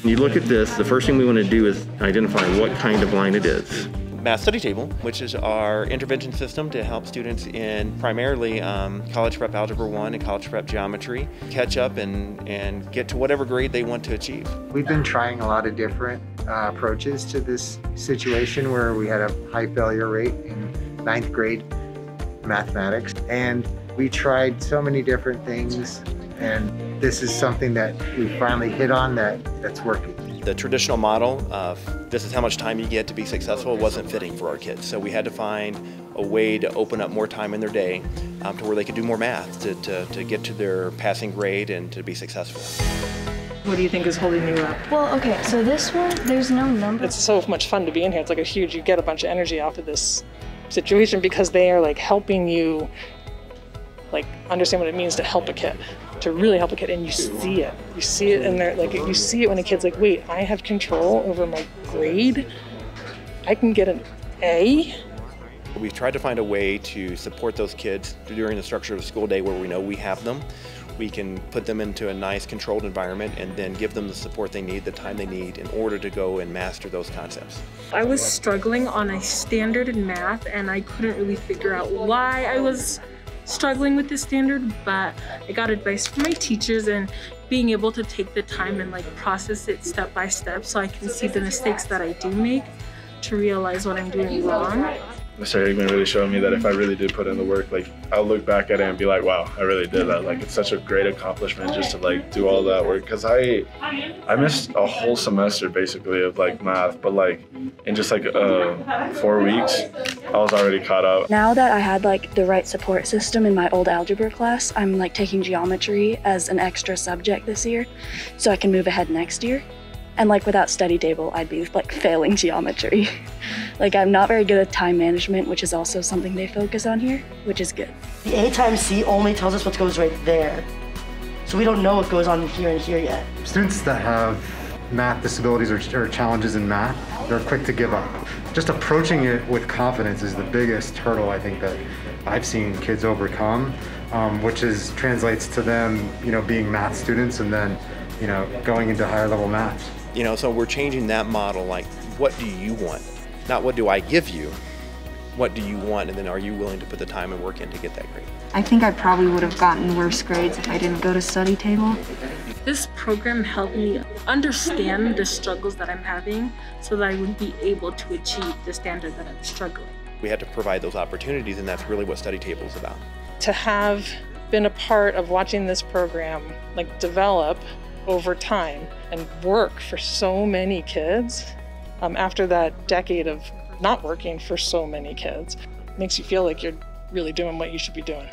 When you look at this, the first thing we want to do is identify what kind of line it is. Math Study Table, which is our intervention system to help students in primarily college prep Algebra 1 and college prep geometry catch up and get to whatever grade they want to achieve. We've been trying a lot of different approaches to this situation where we had a high failure rate in 9th grade mathematics, and we tried so many different things, and this is something that we finally hit on that's working. The traditional model of this is how much time you get to be successful wasn't fitting for our kids. So we had to find a way to open up more time in their day to where they could do more math, to get to their passing grade and to be successful. What do you think is holding you up? Well, okay, so this one, there's no number. It's so much fun to be in here. It's like you get a bunch of energy off of this situation because they are like helping you like understand what it means to help a kid. To really help a kid, and you see it. You see it in there, like you see it when a kid's like, wait, I have control over my grade. I can get an A. We've tried to find a way to support those kids during the structure of the school day where we know we have them. We can put them into a nice controlled environment and then give them the support they need, the time they need in order to go and master those concepts. I was struggling on a standard in math and I couldn't really figure out why I was struggling with the standard, but I got advice from my teachers, and being able to take the time and like process it step by step so I can see the mistakes that I do make to realize what I'm doing wrong. Mr. Hickman really showed me that if I really did put in the work, like I'll look back at it and be like, wow, I really did that. Like it's such a great accomplishment just to like do all that work, because I missed a whole semester basically of like math, but like in just like 4 weeks I was already caught up. Now that I had like the right support system in my old algebra class, I'm like taking geometry as an extra subject this year so I can move ahead next year. And like without study table, I'd be like failing geometry. Like I'm not very good at time management, which is also something they focus on here, which is good. The A times C only tells us what goes right there. So we don't know what goes on here and here yet. Students that have math disabilities or challenges in math, they're quick to give up. Just approaching it with confidence is the biggest hurdle I think that I've seen kids overcome, which translates to them, being math students and then, going into higher level math. So we're changing that model, like what do you want? Not what do I give you, what do you want, and then are you willing to put the time and work in to get that grade? I think I probably would have gotten worse grades if I didn't go to study table. This program helped me understand the struggles that I'm having so that I would be able to achieve the standard that I'm struggling. We had to provide those opportunities, and that's really what Study Table is about. To have been a part of watching this program like develop over time and work for so many kids after that decade of not working for so many kids makes you feel like you're really doing what you should be doing.